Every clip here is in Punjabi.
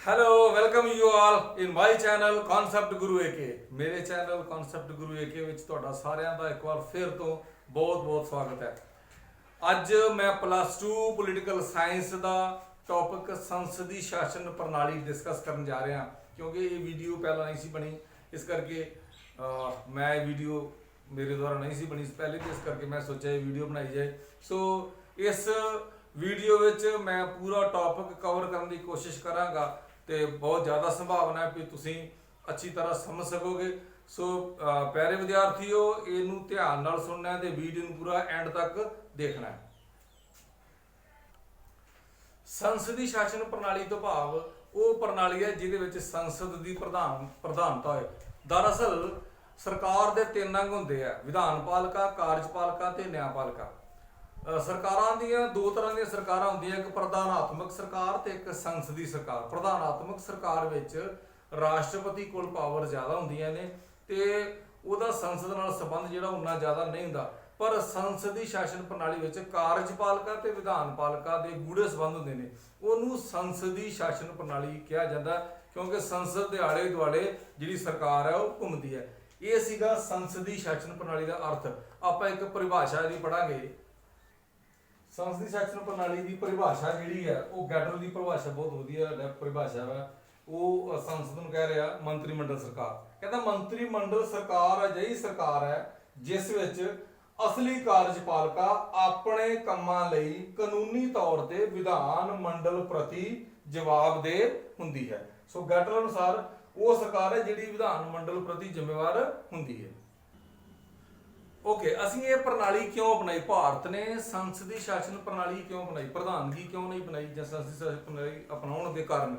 Hello welcome you all in my channel concept गुरु एके। मेरे चैनल कॉन्सेप्ट गुरु एके ਵਿੱਚ ਤੁਹਾਡਾ ਸਾਰਿਆਂ ਦਾ ਇੱਕ ਵਾਰ ਫਿਰ ਤੋਂ ਬਹੁਤ ਸਵਾਗਤ ਹੈ। ਅੱਜ ਮੈਂ ਪਲੱਸ 2 ਪੋਲੀਟੀਕਲ ਸਾਇੰਸ ਦਾ ਟੌਪਿਕ ਸੰਸਦੀ ਸ਼ਾਸਨ ਪ੍ਰਣਾਲੀ ਡਿਸਕਸ ਕਰਨ ਜਾ ਰਿਹਾ ਕਿਉਂਕਿ ਇਹ ਵੀਡੀਓ ਪਹਿਲਾਂ ਨਹੀਂ ਸੀ ਬਣੀ, ਇਸ ਕਰਕੇ ਮੈਂ ਇਹ ਵੀਡੀਓ ਮੇਰੇ ਦੁਆਰਾ ਨਹੀਂ ਸੀ ਬਣੀ ਪਹਿਲੇ, ਇਸ ਕਰਕੇ ਮੈਂ ਸੋਚਿਆ ਇਹ ਵੀਡੀਓ ਬਣਾਈ ਜਾਏ। ਸੋ ਇਸ ਵੀਡੀਓ ਵਿੱਚ ਮੈਂ ਪੂਰਾ ਟੌਪਿਕ ਕਵਰ ਕਰਨ ਦੀ ਕੋਸ਼ਿਸ਼ ਕਰਾਂਗਾ ਤੇ ਬਹੁਤ ਜ਼ਿਆਦਾ ਸੰਭਾਵਨਾ ਹੈ ਕਿ ਤੁਸੀਂ ਅੱਛੀ ਤਰ੍ਹਾਂ ਸਮਝ ਸਕੋਗੇ। ਸੋ ਪਿਆਰੇ ਵਿਦਿਆਰਥੀਓ, ਇਹਨੂੰ ਧਿਆਨ ਨਾਲ ਸੁਣਨਾ ਹੈ ਤੇ ਵੀਡੀਓ ਨੂੰ ਪੂਰਾ ਐਂਡ ਤੱਕ ਦੇਖਣਾ ਹੈ। ਸੰਸਦੀ ਸ਼ਾਸਨ ਪ੍ਰਣਾਲੀ ਤੋਂ ਭਾਵ ਉਹ ਪ੍ਰਣਾਲੀ ਹੈ ਜਿਹਦੇ ਵਿੱਚ ਸੰਸਦ ਦੀ ਪ੍ਰਧਾਨਤਾ ਹੋਏ। ਦਰਅਸਲ ਸਰਕਾਰ ਦੇ ਤਿੰਨ ਅੰਗ ਹੁੰਦੇ ਆ, ਵਿਧਾਨ ਪਾਲਿਕਾ, ਕਾਰਜਪਾਲਿਕਾ ਤੇ ਨਿਆਂਪਾਲਿਕਾ। ਸਰਕਾਰਾਂ ਦੀਆਂ ਦੋ ਤਰ੍ਹਾਂ ਦੀਆਂ ਸਰਕਾਰਾਂ ਹੁੰਦੀਆਂ, ਇੱਕ ਪ੍ਰਧਾਨਾਤਮਕ ਸਰਕਾਰ ਤੇ ਇੱਕ ਸੰਸਦੀ ਸਰਕਾਰ। ਪ੍ਰਧਾਨਾਤਮਕ ਸਰਕਾਰ ਵਿੱਚ ਰਾਸ਼ਟਰਪਤੀ ਕੋਲ ਪਾਵਰ ਜ਼ਿਆਦਾ ਹੁੰਦੀਆਂ ਨੇ ਤੇ ਉਹਦਾ ਸੰਸਦ ਨਾਲ ਸੰਬੰਧ ਜਿਹੜਾ ਉਨਾ ਜ਼ਿਆਦਾ ਨਹੀਂ ਹੁੰਦਾ, ਪਰ ਸੰਸਦੀ ਸ਼ਾਸਨ ਪ੍ਰਣਾਲੀ ਵਿੱਚ ਕਾਰਜਪਾਲਿਕਾ ਤੇ ਵਿਧਾਨ ਪਾਲਿਕਾ ਦੇ ਗੂੜੇ ਸੰਬੰਧ ਹੁੰਦੇ ਨੇ। ਉਹਨੂੰ ਸੰਸਦੀ ਸ਼ਾਸਨ ਪ੍ਰਣਾਲੀ ਕਿਹਾ ਜਾਂਦਾ ਕਿਉਂਕਿ ਸੰਸਦ ਦੇ ਆਲੇ ਦੁਆਲੇ ਜਿਹੜੀ ਸਰਕਾਰ ਹੈ ਉਹ ਘੁੰਮਦੀ ਹੈ। ਇਹ ਸੀਗਾ ਸੰਸਦੀ ਸ਼ਾਸਨ ਪ੍ਰਣਾਲੀ ਦਾ ਅਰਥ। ਆਪਾਂ ਇੱਕ ਪਰਿਭਾਸ਼ਾ ਦੀ ਪੜਾਂਗੇ। ਸੰਸਦੀ ਸ਼ਾਸਨ ਪ੍ਰਣਾਲੀ ਦੀ ਪਰਿਭਾਸ਼ਾ ਜਿਹੜੀ ਹੈ ਉਹ ਗੈਟਰ ਦੀ ਪਰਿਭਾਸ਼ਾ ਬਹੁਤ ਵਧੀਆ ਪਰਿਭਾਸ਼ਾ ਹੈ। ਉਹ ਸੰਸਦ ਨੂੰ ਕਹਿ ਰਿਹਾ ਮੰਤਰੀ ਮੰਡਲ ਸਰਕਾਰ। ਕਹਿੰਦਾ ਮੰਤਰੀ ਮੰਡਲ ਸਰਕਾਰ ਅਜਿਹੀ ਸਰਕਾਰ ਹੈ ਜਿਸ ਵਿੱਚ ਅਸਲੀ ਕਾਰਜਪਾਲਿਕਾ ਆਪਣੇ ਕੰਮਾਂ ਲਈ ਕਾਨੂੰਨੀ ਤੌਰ ਤੇ ਵਿਧਾਨ ਮੰਡਲ ਪ੍ਰਤੀ ਜਵਾਬਦੇਹ ਹੁੰਦੀ ਹੈ। ਸੋ ਗੈਟਰ ਅਨੁਸਾਰ ਉਹ ਸਰਕਾਰ ਹੈ ਜਿਹੜੀ ਵਿਧਾਨ ਮੰਡਲ ਪ੍ਰਤੀ ਜ਼ਿੰਮੇਵਾਰ ਹੁੰਦੀ ਹੈ। ਓਕੇ, ਅਸੀਂ ਇਹ ਪ੍ਰਣਾਲੀ ਕਿਉਂ ਅਪਣਾਈ? ਭਾਰਤ ਨੇ ਸੰਸਦੀ ਸ਼ਾਸਨ ਪ੍ਰਣਾਲੀ ਕਿਉਂ ਅਪਣਾਈ, ਪ੍ਰਧਾਨਗੀ ਕਿਉਂ ਨਹੀਂ ਬਣਾਈ ਜਾਂ ਸੰਸਦੀ ਸ਼ਾਸਨ ਪ੍ਰਣਾਲੀ ਅਪਣਾਉਣ ਦੇ ਕਾਰਨ?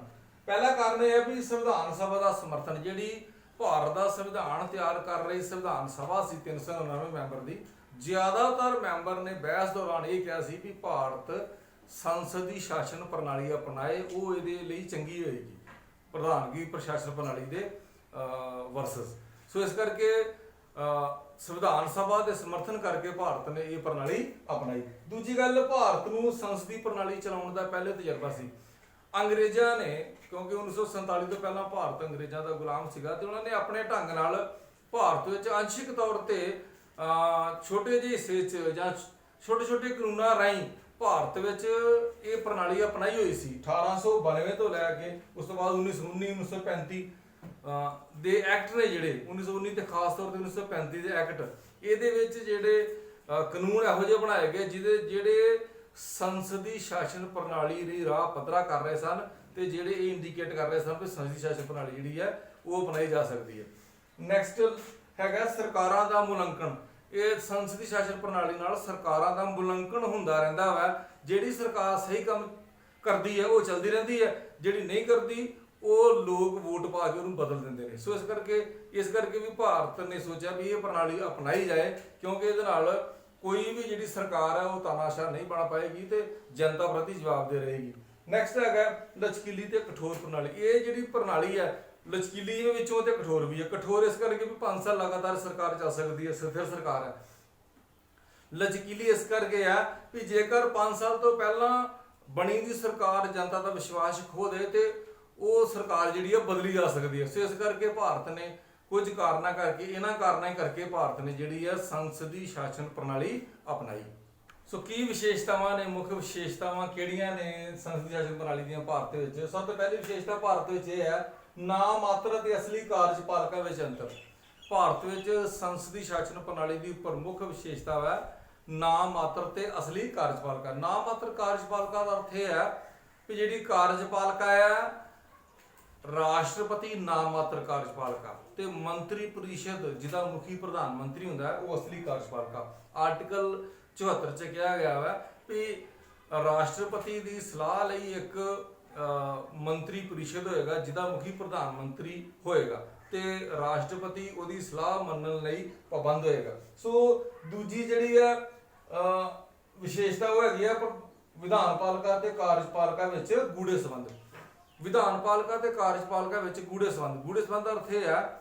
ਪਹਿਲਾ ਕਾਰਨ ਇਹ ਹੈ ਵੀ ਸੰਵਿਧਾਨ ਸਭਾ ਦਾ ਸਮਰਥਨ। ਜਿਹੜੀ ਭਾਰਤ ਦਾ ਸੰਵਿਧਾਨ ਤਿਆਰ ਕਰ ਰਹੀ ਸੰਵਿਧਾਨ ਸਭਾ ਸੀ 399 ਮੈਂਬਰ ਦੀ, ਜ਼ਿਆਦਾਤਰ ਮੈਂਬਰ ਨੇ ਬਹਿਸ ਦੌਰਾਨ ਇਹ ਕਿਹਾ ਸੀ ਵੀ ਭਾਰਤ ਸੰਸਦੀ ਸ਼ਾਸਨ ਪ੍ਰਣਾਲੀ ਅਪਣਾਏ, ਉਹ ਇਹਦੇ ਲਈ ਚੰਗੀ ਹੋਏਗੀ ਪ੍ਰਧਾਨਗੀ ਪ੍ਰਸ਼ਾਸਨ ਪ੍ਰਣਾਲੀ ਦੇ ਵਰਸਸ। ਸੋ ਇਸ ਕਰਕੇ ਸੰਵਿਧਾਨ ਸਭਾ ਦੇ ਸਮਰਥਨ ਕਰਕੇ ਭਾਰਤ ਨੇ ਇਹ ਪ੍ਰਣਾਲੀ ਅਪਣਾਈ। ਦੂਜੀ ਗੱਲ, ਭਾਰਤ ਨੂੰ ਸੰਸਦੀ ਪ੍ਰਣਾਲੀ ਚਲਾਉਣ ਦਾ ਪਹਿਲੇ ਤਜਰਬਾ ਸੀ। ਅੰਗਰੇਜ਼ਾਂ ਨੇ, ਕਿਉਂਕਿ 1947 ਤੋਂ ਪਹਿਲਾਂ ਭਾਰਤ ਅੰਗਰੇਜ਼ਾਂ ਦਾ ਗੁਲਾਮ ਸੀਗਾ ਤੇ ਉਹਨਾਂ ਨੇ ਆਪਣੇ ਢੰਗ ਨਾਲ ਭਾਰਤ ਵਿੱਚ ਅੰਸ਼ਿਕ ਤੌਰ ਤੇ ਛੋਟੇ ਜਿਹੇ ਹਿੱਸੇ 'ਚ ਜਾਂ ਛੋਟੇ ਕਾਨੂੰਨਾਂ ਰਾਹੀਂ ਭਾਰਤ ਵਿੱਚ ਇਹ ਪ੍ਰਣਾਲੀ ਅਪਣਾਈ ਹੋਈ ਸੀ। 1892 ਤੋਂ ਲੈ ਕੇ ਉਸ ਤੋਂ ਬਾਅਦ 1919 1935 ਦੇ ਐਕਟ ਨੇ ਜਿਹੜੇ 1919 ਤੇ ਖਾਸ ਤੌਰ ਤੇ 1935 ਦੇ ਐਕਟ, ਇਹਦੇ ਵਿੱਚ ਜਿਹੜੇ ਕਾਨੂੰਨ ਇਹੋ ਜਿਹੇ ਬਣਾਏ ਗਏ ਜਿਹੜੇ ਸੰਸਦੀ ਸ਼ਾਸਨ ਪ੍ਰਣਾਲੀ ਦੀ ਰਾਹ ਪੱਧਰਾ ਕਰ ਰਹੇ ਸਨ ਤੇ ਜਿਹੜੇ ਇਹ ਇੰਡੀਕੇਟ ਕਰ ਰਹੇ ਸਨ ਕਿ ਸੰਸਦੀ ਸ਼ਾਸਨ ਪ੍ਰਣਾਲੀ ਜਿਹੜੀ ਹੈ ਉਹ ਅਪਣਾਈ ਜਾ ਸਕਦੀ ਹੈ। ਨੈਕਸਟ ਹੈਗਾ ਸਰਕਾਰਾਂ ਦਾ ਮੁਲਾਂਕਣ। ਇਹ ਸੰਸਦੀ ਸ਼ਾਸਨ ਪ੍ਰਣਾਲੀ ਨਾਲ ਸਰਕਾਰਾਂ ਦਾ ਮੁਲਾਂਕਣ ਹੁੰਦਾ ਰਹਿੰਦਾ ਵਾ। ਜਿਹੜੀ ਸਰਕਾਰ ਸਹੀ ਕੰਮ ਕਰਦੀ ਹੈ ਉਹ ਚੱਲਦੀ ਰਹਿੰਦੀ ਹੈ, ਜਿਹੜੀ ਨਹੀਂ ਕਰਦੀ ਉਹ ਲੋਕ ਵੋਟ ਪਾ ਕੇ ਉਹਨੂੰ ਬਦਲ ਦਿੰਦੇ ਨੇ। ਸੋ ਇਸ ਕਰਕੇ ਵੀ ਭਾਰਤ ਨੇ ਸੋਚਿਆ ਵੀ ਇਹ ਪ੍ਰਣਾਲੀ ਅਪਣਾਈ ਜਾਏ ਕਿਉਂਕਿ ਇਹਦੇ ਨਾਲ ਕੋਈ ਵੀ ਜਿਹੜੀ ਸਰਕਾਰ ਹੈ ਉਹ ਤਾਨਾਸ਼ਾਹ ਨਹੀਂ ਬਣ ਪਾਏਗੀ ਤੇ ਜਨਤਾ ਪ੍ਰਤੀ ਜਵਾਬਦੇਹ ਰਹੇਗੀ। ਨੈਕਸਟ ਹੈਗਾ ਲਚਕੀਲੀ ਤੇ ਕਠੋਰ ਪ੍ਰਣਾਲੀ। ਇਹ ਜਿਹੜੀ ਪ੍ਰਣਾਲੀ ਹੈ ਲਚਕੀਲੀ ਵਿੱਚੋਂ ਤੇ ਕਠੋਰ ਵੀ ਹੈ। ਕਠੋਰ ਇਸ ਕਰਕੇ ਵੀ 5 ਸਾਲ ਲਗਾਤਾਰ ਸਰਕਾਰ ਚੱਲ ਸਕਦੀ ਹੈ, ਸਥਿਰ ਸਰਕਾਰ ਹੈ। ਲਚਕੀਲੀ ਇਸ ਕਰਕੇ ਆ ਵੀ ਜੇਕਰ 5 ਸਾਲ ਤੋਂ ਪਹਿਲਾਂ ਬਣੀ ਦੀ ਸਰਕਾਰ ਜਨਤਾ ਦਾ ਵਿਸ਼ਵਾਸ ਖੋ ਦੇ ਤੇ ਉਹ ਸਰਕਾਰ ਜਿਹੜੀ ਆ ਬਦਲੀ ਜਾ ਸਕਦੀ ਹੈ। ਸੋ ਇਸ ਕਰਕੇ ਭਾਰਤ ਨੇ ਕੁਝ ਕਾਰਨਾਂ ਕਰਕੇ ਭਾਰਤ ਨੇ ਜਿਹੜੀ ਹੈ ਸੰਸਦੀ ਸ਼ਾਸਨ ਪ੍ਰਣਾਲੀ ਅਪਣਾਈ। ਸੋ ਕੀ ਵਿਸ਼ੇਸ਼ਤਾਵਾਂ ਨੇ, ਮੁੱਖ ਵਿਸ਼ੇਸ਼ਤਾਵਾਂ ਕਿਹੜੀਆਂ ਨੇ ਸੰਸਦੀ ਸ਼ਾਸਨ ਪ੍ਰਣਾਲੀ ਦੀਆਂ ਭਾਰਤ ਵਿੱਚ? ਸਭ ਤੋਂ ਪਹਿਲੀ ਵਿਸ਼ੇਸ਼ਤਾ ਭਾਰਤ ਵਿੱਚ ਇਹ ਹੈ ਨਾਮ ਮਾਤਰ ਅਤੇ ਅਸਲੀ ਕਾਰਜਪਾਲਿਕਾ ਵਿੱਚ ਅੰਤਰ। ਭਾਰਤ ਵਿੱਚ ਸੰਸਦੀ ਸ਼ਾਸਨ ਪ੍ਰਣਾਲੀ ਦੀ ਪ੍ਰਮੁੱਖ ਵਿਸ਼ੇਸ਼ਤਾ ਹੈ ਨਾਮ ਮਾਤਰ ਤੇ ਅਸਲੀ ਕਾਰਜਪਾਲਿਕਾ। ਨਾਮ ਮਾਤਰ ਕਾਰਜਪਾਲਿਕਾ ਦਾ ਅਰਥ ਇਹ ਹੈ ਕਿ ਜਿਹੜੀ ਕਾਰਜਪਾਲਿਕਾ ਹੈ ਰਾਸ਼ਟਰਪਤੀ ਨਾਮ ਮਾਤਰ ਕਾਰਜਪਾਲਿਕਾ ਤੇ ਮੰਤਰੀ ਪਰਿਸ਼ਦ ਜਿਹਦਾ ਮੁਖੀ ਪ੍ਰਧਾਨ ਮੰਤਰੀ ਹੁੰਦਾ ਹੈ ਉਹ ਅਸਲੀ ਕਾਰਜਪਾਲਿਕਾ। ਆਰਟੀਕਲ 74 ਚ ਕਿਹਾ ਗਿਆ ਹੈ ਵੀ ਰਾਸ਼ਟਰਪਤੀ ਦੀ ਸਲਾਹ ਲਈ ਇੱਕ ਮੰਤਰੀ ਪਰਿਸ਼ਦ ਹੋਏਗਾ ਜਿਹਦਾ ਮੁਖੀ ਪ੍ਰਧਾਨ ਮੰਤਰੀ ਹੋਏਗਾ ਤੇ ਰਾਸ਼ਟਰਪਤੀ ਉਹਦੀ ਸਲਾਹ ਮੰਨਣ ਲਈ ਪਾਬੰਦ ਹੋਏਗਾ। ਸੋ ਦੂਜੀ ਜਿਹੜੀ ਹੈ ਵਿਸ਼ੇਸ਼ਤਾ ਉਹ ਹੈਗੀ ਹੈ ਵਿਧਾਨ ਪਾਲਿਕਾ ਤੇ ਕਾਰਜਪਾਲਿਕਾ ਵਿੱਚ ਗੂੜੇ ਸੰਬੰਧ। ਵਿਧਾਨ ਪਾਲਿਕਾ ਤੇ ਕਾਰਜਪਾਲਿਕਾ ਵਿੱਚ ਗੂੜੇ ਸੰਬੰਧ ਦਾ ਅਰਥ ਇਹ ਹੈ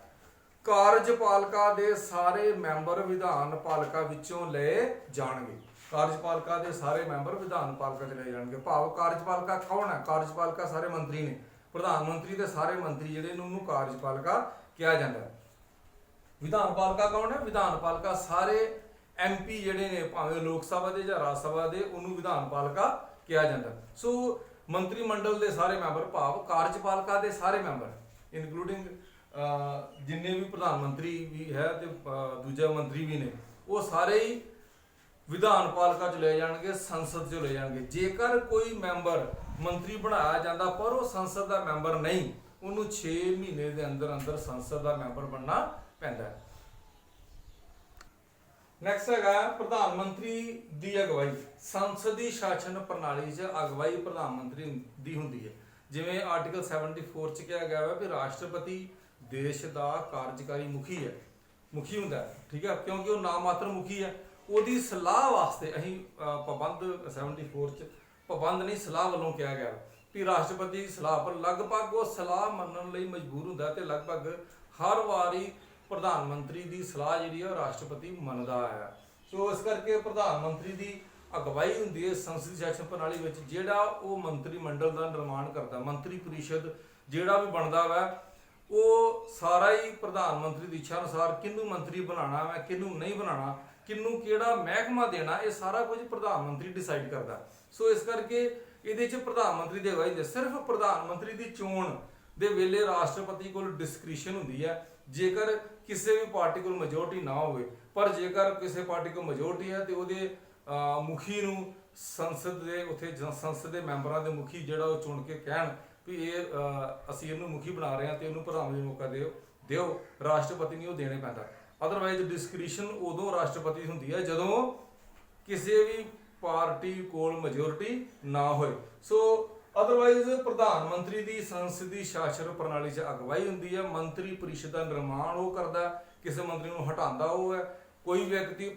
ਕਾਰਜਪਾਲਿਕਾ ਦੇ ਸਾਰੇ ਮੈਂਬਰ ਵਿਧਾਨ ਪਾਲਿਕਾ ਵਿੱਚੋਂ ਲਏ ਜਾਣਗੇ। ਕਾਰਜਪਾਲਿਕਾ ਦੇ ਸਾਰੇ ਮੈਂਬਰ ਵਿਧਾਨ ਪਾਲਿਕਾ 'ਚ ਲਏ ਜਾਣਗੇ। ਭਾਵ ਕਾਰਜਪਾਲਿਕਾ ਕੌਣ ਹੈ? ਕਾਰਜਪਾਲਿਕਾ ਸਾਰੇ ਮੰਤਰੀ ਨੇ, ਪ੍ਰਧਾਨ ਮੰਤਰੀ ਤੇ ਸਾਰੇ ਮੰਤਰੀ ਜਿਹੜੇ ਨੇ ਉਹਨੂੰ ਕਾਰਜਪਾਲਿਕਾ ਕਿਹਾ ਜਾਂਦਾ ਹੈ। ਵਿਧਾਨ ਪਾਲਿਕਾ ਕੌਣ ਹੈ? ਵਿਧਾਨ ਪਾਲਿਕਾ ਸਾਰੇ MP ਜਿਹੜੇ ਨੇ, ਭਾਵੇਂ ਲੋਕ ਸਭਾ ਦੇ ਜਾਂ ਰਾਜ ਸਭਾ ਦੇ, ਉਹਨੂੰ ਵਿਧਾਨ ਪਾਲਿਕਾ ਕਿਹਾ ਜਾਂਦਾ। ਸੋ ਮੰਤਰੀ ਮੰਡਲ ਦੇ ਸਾਰੇ ਮੈਂਬਰ, ਭਾਵ ਕਾਰਜਪਾਲਿਕਾ ਦੇ ਸਾਰੇ ਮੈਂਬਰ, ਇਨਕਲੂਡਿੰਗ ਜਿੰਨੇ ਵੀ ਪ੍ਰਧਾਨ ਮੰਤਰੀ ਵੀ ਹੈ ਤੇ ਦੂਜੇ ਮੰਤਰੀ ਵੀ ਨੇ, ਉਹ ਸਾਰੇ ਹੀ ਵਿਧਾਨ ਪਾਲਿਕਾ ਚ ਲੈ ਜਾਣਗੇ, ਸੰਸਦ ਚ ਲੈ ਜਾਣਗੇ। ਜੇਕਰ ਕੋਈ ਮੈਂਬਰ ਮੰਤਰੀ ਬਣਾਇਆ ਜਾਂਦਾ ਪਰ ਉਹ ਸੰਸਦ ਦਾ ਮੈਂਬਰ ਨਹੀਂ, ਉਹਨੂੰ 6 ਮਹੀਨੇ ਦੇ ਅੰਦਰ ਅੰਦਰ ਸੰਸਦ ਦਾ ਮੈਂਬਰ ਬਣਨਾ ਪੈਂਦਾ ਹੈ। ਨੈਕਸਟ ਹੈਗਾ ਪ੍ਰਧਾਨ ਮੰਤਰੀ ਦੀ ਅਗਵਾਈ। ਸੰਸਦੀ ਸ਼ਾਸਨ ਪ੍ਰਣਾਲੀ 'ਚ ਅਗਵਾਈ ਪ੍ਰਧਾਨ ਮੰਤਰੀ ਦੀ ਹੁੰਦੀ ਹੈ। ਜਿਵੇਂ ਆਰਟੀਕਲ 74 'ਚ ਕਿਹਾ ਗਿਆ ਹੈ ਵੀ ਰਾਸ਼ਟਰਪਤੀ ਦੇਸ਼ ਦਾ ਕਾਰਜਕਾਰੀ ਮੁਖੀ ਹੈ, ਮੁਖੀ ਹੁੰਦਾ ਹੈ, ਠੀਕ ਹੈ, ਕਿਉਂਕਿ ਉਹ ਨਾਮ ਮਾਤਰ ਮੁਖੀ ਹੈ। ਉਹਦੀ ਸਲਾਹ ਵਾਸਤੇ ਅਸੀਂ ਪਾਬੰਦ 74 'ਚ ਪਾਬੰਦ ਨਹੀਂ, ਸਲਾਹ ਵੱਲੋਂ ਕਿਹਾ ਗਿਆ ਵੀ ਰਾਸ਼ਟਰਪਤੀ ਦੀ ਸਲਾਹ, ਪਰ ਲਗਭਗ ਉਹ ਸਲਾਹ ਮੰਨਣ ਲਈ ਮਜਬੂਰ ਹੁੰਦਾ ਤੇ ਲਗਭਗ ਹਰ ਵਾਰੀ ਪ੍ਰਧਾਨ ਮੰਤਰੀ ਦੀ ਸਲਾਹ ਜਿਹੜੀ ਹੈ ਰਾਸ਼ਟਰਪਤੀ ਮੰਨਦਾ ਹੈ। ਸੋ ਇਸ ਕਰਕੇ ਪ੍ਰਧਾਨ ਮੰਤਰੀ ਦੀ ਅਗਵਾਈ ਹੁੰਦੀ ਹੈ ਸੰਸਦੀ ਸ਼ਾਸਨ ਪ੍ਰਣਾਲੀ ਵਿੱਚ, ਜਿਹੜਾ ਉਹ ਮੰਤਰੀ ਮੰਡਲ ਦਾ ਨਿਰਮਾਣ ਕਰਦਾ। ਮੰਤਰੀ ਪਰਿਸ਼ਦ ਜਿਹੜਾ ਵੀ ਬਣਦਾ ਵਾ ਉਹ ਸਾਰਾ ਹੀ ਪ੍ਰਧਾਨ ਮੰਤਰੀ ਦੀ ਇੱਛਾ ਅਨੁਸਾਰ ਕਿਹਨੂੰ ਮੰਤਰੀ ਬਣਾਉਣਾ ਵਾ, ਕਿਹਨੂੰ ਨਹੀਂ ਬਣਾਉਣਾ, ਕਿਹਨੂੰ ਕਿਹੜਾ ਮਹਿਕਮਾ ਦੇਣਾ, ਇਹ ਸਾਰਾ ਕੁਝ ਪ੍ਰਧਾਨ ਮੰਤਰੀ ਡਿਸਾਈਡ ਕਰਦਾ। ਸੋ ਇਸ ਕਰਕੇ ਇਹਦੇ 'ਚ ਪ੍ਰਧਾਨ ਮੰਤਰੀ ਦੀ ਅਗਵਾਈ ਹੁੰਦੀ। ਸਿਰਫ ਪ੍ਰਧਾਨ ਮੰਤਰੀ ਦੀ ਚੋਣ ਦੇ ਵੇਲੇ ਰਾਸ਼ਟਰਪਤੀ ਕੋਲ ਡਿਸਕ੍ਰਿਸ਼ਨ ਹੁੰਦੀ ਹੈ ਜੇਕਰ ਕਿਸੇ ਵੀ ਪਾਰਟੀ ਕੋਲ ਮੈਜੋਰਟੀ ਨਾ ਹੋਵੇ, ਪਰ ਜੇਕਰ ਕਿਸੇ ਪਾਰਟੀ ਕੋਲ ਮੈਜੋਰਟੀ ਹੈ ਤੇ ਉਹਦੇ ਮੁਖੀ ਨੂੰ ਸੰਸਦ ਦੇ ਸੰਸਦ ਦੇ ਮੈਂਬਰਾਂ ਦੇ ਮੁਖੀ ਜਿਹੜਾ ਉਹ ਚੁਣ ਕੇ ਕਹਿਣ ਵੀ ਇਹ ਅਸੀਂ ਇਹਨੂੰ ਮੁਖੀ ਬਣਾ ਰਹੇ ਹਾਂ ਤੇ ਇਹਨੂੰ ਪ੍ਰਧਾਨ ਮੰਤਰੀ ਮੌਕਾ ਦਿਓ, ਰਾਸ਼ਟਰਪਤੀ ਨੂੰ ਉਹ ਦੇਣੇ ਪੈਂਦਾ। ਅਦਰਵਾਈਜ਼ ਡਿਸਕ੍ਰਿਸ਼ਨ ਉਦੋਂ ਰਾਸ਼ਟਰਪਤੀ ਹੁੰਦੀ ਹੈ ਜਦੋਂ ਕਿਸੇ ਵੀ ਪਾਰਟੀ ਕੋਲ ਮੈਜੋਰਟੀ ਨਾ ਹੋਏ। ਸੋ ਅਦਰਵਾਈਜ਼ ਪ੍ਰਧਾਨ ਮੰਤਰੀ ਦੀ ਸੰਸਦੀ ਸ਼ਾਸਨ ਪ੍ਰਣਾਲੀ 'ਚ ਅਗਵਾਈ ਹੁੰਦੀ ਹੈ। ਮੰਤਰੀ ਪਰਿਸ਼ਦ ਦਾ ਨਿਰਮਾਣ ਉਹ ਕਰਦਾ, ਕਿਸੇ ਮੰਤਰੀ ਨੂੰ ਹਟਾਉਂਦਾ ਉਹ ਹੈ। ਕੋਈ ਵਿਅਕਤੀ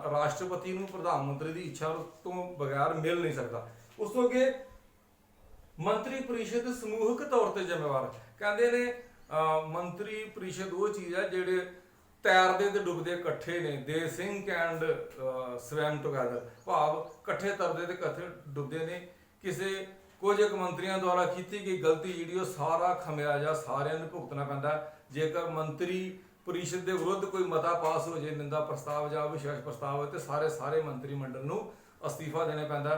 ਰਾਸ਼ਟਰਪਤੀ ਨੂੰ ਪ੍ਰਧਾਨ ਮੰਤਰੀ ਦੀ ਇੱਛਾ ਤੋਂ ਬਗੈਰ ਮਿਲ ਨਹੀਂ ਸਕਦਾ। ਉਸ ਤੋਂ ਅੱਗੇ ਮੰਤਰੀ ਪਰਿਸ਼ਦ ਸਮੂਹਿਕ ਤੌਰ ਤੇ ਜ਼ਿੰਮੇਵਾਰ। ਕਹਿੰਦੇ ਨੇ ਮੰਤਰੀ ਪਰਿਸ਼ਦ ਉਹ ਚੀਜ਼ ਹੈ ਜਿਹੜੇ ਤੈਰਦੇ ਤੇ ਡੁੱਬਦੇ ਇਕੱਠੇ ਨੇ, ਦੇ ਸਿੰਕ ਐਂਡ ਸਵੈਮ ਟੁਗੇਦਰ, ਭਾਵ ਇਕੱਠੇ ਤਰਦੇ ਤੇ ਇਕੱਠੇ ਡੁੱਬਦੇ ਨੇ। ਕਿਸੇ ਕੁਝ ਇੱਕ ਮੰਤਰੀਆਂ ਦੁਆਰਾ ਕੀਤੀ ਗਈ ਗਲਤੀ ਜਿਹੜੀ ਉਹ ਸਾਰਾ ਖਮਿਆਜਾ ਸਾਰਿਆਂ ਨੂੰ ਭੁਗਤਣਾ ਪੈਂਦਾ। ਜੇਕਰ ਮੰਤਰੀ ਪਰਿਸ਼ਦ ਦੇ ਵਿਰੁੱਧ ਕੋਈ ਮਤਾ ਪਾਸ ਹੋ ਜਾਏ, ਨਿੰਦਾ ਪ੍ਰਸਤਾਵ ਜਾਂ ਅਵਿਸ਼ਵਾਸ ਪ੍ਰਸਤਾਵ ਹੋਏ, ਤੇ ਸਾਰੇ ਮੰਤਰੀ ਮੰਡਲ ਨੂੰ ਅਸਤੀਫਾ ਦੇਣਾ ਪੈਂਦਾ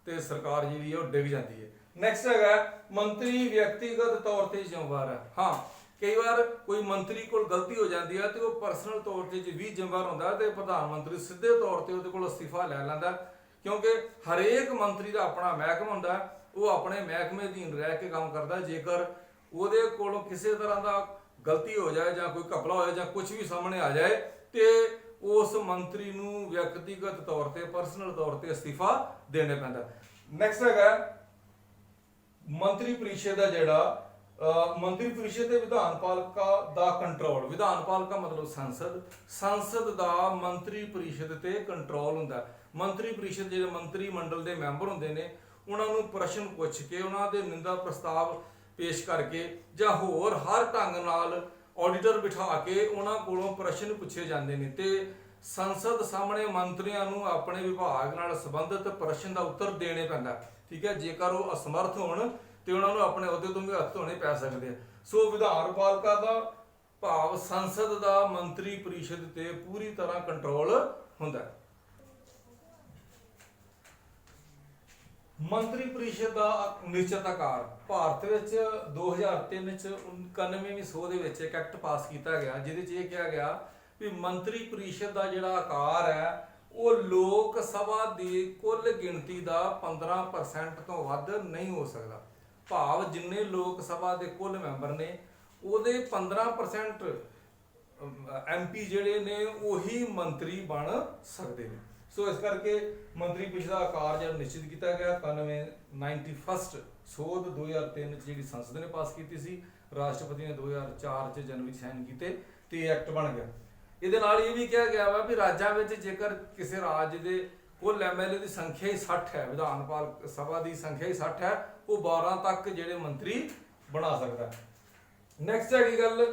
ਤੇ ਸਰਕਾਰ ਜਿਹੜੀ ਉਹ ਡਿੱਗ ਜਾਂਦੀ ਹੈ। ਨੈਕਸਟ ਹੈਗਾ ਮੰਤਰੀ ਵਿਅਕਤੀਗਤ ਤੌਰ ਤੇ ਜ਼ਿੰਮੇਵਾਰ ਹੈ। ਹਾਂ, ਕਈ ਵਾਰ ਕੋਈ ਮੰਤਰੀ ਕੋਲ ਗਲਤੀ ਹੋ ਜਾਂਦੀ ਹੈ ਤੇ ਉਹ ਪਰਸਨਲ ਤੌਰ ਤੇ ਵੀ ਜ਼ਿੰਮੇਵਾਰ ਹੁੰਦਾ ਤੇ ਪ੍ਰਧਾਨ ਮੰਤਰੀ ਸਿੱਧੇ ਤੌਰ ਤੇ ਉਹਦੇ ਕੋਲ ਅਸਤੀਫਾ ਲੈ ਲੈਂਦਾ, ਕਿਉਂਕਿ ਹਰੇਕ ਮੰਤਰੀ ਦਾ ਆਪਣਾ ਮਹਿਕਮਾ ਹੁੰਦਾ, ਉਹ ਆਪਣੇ ਮਹਿਕਮੇ ਅਧੀਨ ਰਹਿ ਕੇ ਕੰਮ ਕਰਦਾ। ਜੇਕਰ ਉਹਦੇ ਕੋਲੋਂ ਕਿਸੇ ਤਰ੍ਹਾਂ ਦਾ ਗਲਤੀ ਹੋ ਜਾਏ ਜਾਂ ਕੋਈ ਘਪਲਾ ਹੋ ਜਾਏ ਜਾਂ ਕੁਝ ਵੀ ਸਾਹਮਣੇ ਆ ਜਾਏ ਤੇ ਉਸ ਮੰਤਰੀ ਨੂੰ ਵਿਅਕਤੀਗਤ ਤੌਰ ਤੇ ਪਰਸਨਲ ਤੌਰ ਤੇ ਅਸਤੀਫਾ ਦੇਣਾ ਪੈਂਦਾ। ਨੈਕਸਟ ਹੈਗਾ ਮੰਤਰੀ ਪਰਿਸ਼ਦ ਦਾ ਜਿਹੜਾ ਮੰਤਰੀ ਪਰਿਸ਼ਦ ਤੇ ਵਿਧਾਨ ਪਾਲਿਕਾ ਦਾ ਕੰਟਰੋਲ। ਵਿਧਾਨ ਪਾਲਿਕਾ ਮਤਲਬ ਸੰਸਦ ਦਾ ਮੰਤਰੀ ਪਰਿਸ਼ਦ ਤੇ ਕੰਟਰੋਲ ਹੁੰਦਾ। ਮੰਤਰੀ ਪਰਿਸ਼ਦ ਜਿਹੜੇ ਮੰਤਰੀ ਮੰਡਲ ਦੇ ਮੈਂਬਰ ਹੁੰਦੇ ਨੇ ਉਹਨਾਂ ਨੂੰ ਪ੍ਰਸ਼ਨ ਪੁੱਛ ਕੇ, ਉਹਨਾਂ ਦੇ ਨਿੰਦਾ ਪ੍ਰਸਤਾਵ ਪੇਸ਼ ਕਰਕੇ ਜਾਂ ਹੋਰ ਹਰ ਢੰਗ ਨਾਲ ਆਡੀਟਰ ਬਿਠਾ ਕੇ ਉਹਨਾਂ ਕੋਲੋਂ ਪ੍ਰਸ਼ਨ ਪੁੱਛੇ ਜਾਂਦੇ ਨੇ ਤੇ ਸੰਸਦ ਸਾਹਮਣੇ ਮੰਤਰੀਆਂ ਨੂੰ ਆਪਣੇ ਵਿਭਾਗ ਨਾਲ ਸੰਬੰਧਿਤ ਪ੍ਰਸ਼ਨ ਦਾ ਉੱਤਰ ਦੇਣੇ ਪੈਂਦਾ। ਠੀਕ ਹੈ, ਜੇਕਰ ਉਹ ਅਸਮਰਥ ਹੋਣ ਤੇ ਉਹਨਾਂ ਨੂੰ ਆਪਣੇ ਅਹੁਦੇ ਤੋਂ ਵੀ ਹੱਥ ਧੋਣੇ ਪੈ ਸਕਦੇ ਆ। ਸੋ ਵਿਧਾਨ ਪਾਲਿਕਾ ਦਾ ਭਾਵ ਸੰਸਦ ਦਾ ਮੰਤਰੀ ਪਰਿਸ਼ਦ ਤੇ ਪੂਰੀ ਤਰ੍ਹਾਂ ਕੰਟਰੋਲ ਹੁੰਦਾ। ਮੰਤਰੀ ਪਰਿਸ਼ਦ ਦਾ ਨਿਸ਼ਚਿਤ ਆਕਾਰ। ਭਾਰਤ ਵਿੱਚ 2003 ਚ 91ਵੀਂ ਸੋਧ ਦੇ ਵਿੱਚ ਇੱਕ ਐਕਟ ਪਾਸ ਕੀਤਾ ਗਿਆ ਜਿਹਦੇ 'ਚ ਇਹ ਕਿਹਾ ਗਿਆ ਵੀ ਮੰਤਰੀ ਪਰਿਸ਼ਦ ਦਾ ਜਿਹੜਾ ਆਕਾਰ ਹੈ ਉਹ ਲੋਕ ਸਭਾ ਦੀ ਕੁੱਲ ਗਿਣਤੀ ਦਾ 15% ਤੋਂ ਵੱਧ ਨਹੀਂ ਹੋ ਸਕਦਾ। ਭਾਵ ਜਿੰਨੇ ਲੋਕ ਸਭਾ ਦੇ ਕੁੱਲ ਮੈਂਬਰ ਨੇ ਉਹਦੇ 15% MP ਜਿਹੜੇ ਨੇ ਉਹੀ ਮੰਤਰੀ ਬਣ ਸਕਦੇ ਨੇ। ਸੋ ਇਸ ਕਰਕੇ ਮੰਤਰੀ ਪਰਿਸ਼ਦ ਦਾ ਆਕਾਰ ਜਿਹੜਾ ਨਿਸ਼ਚਿਤ ਕੀਤਾ ਗਿਆ 91 ਸੋਧ 2003 ਚ ਜਿਹੜੀ ਸੰਸਦ ਨੇ ਪਾਸ ਕੀਤੀ ਸੀ, ਰਾਸ਼ਟਰਪਤੀ ਨੇ 2004 ਚ ਜਨਵਰੀ ਸਾਈਨ ਕੀਤੇ ਤੇ ਐਕਟ ਬਣ ਗਿਆ। ਇਹਦੇ ਨਾਲ ਇਹ ਵੀ ਕਿਹਾ ਗਿਆ ਵਾ ਵੀ ਰਾਜਾਂ ਵਿੱਚ ਜੇਕਰ ਕਿਸੇ ਰਾਜ ਦੇ ਕੁੱਲ MLA ਦੀ ਸੰਖਿਆ ਹੀ 60 ਹੈ, ਵਿਧਾਨ ਸਭਾ ਦੀ ਸੰਖਿਆ ਹੀ 60 ਹੈ, ਉਹ 12 ਤੱਕ ਜਿਹੜੇ ਮੰਤਰੀ ਬਣਾ ਸਕਦਾ। ਨੈਕਸਟ ਹੈਗੀ ਗੱਲ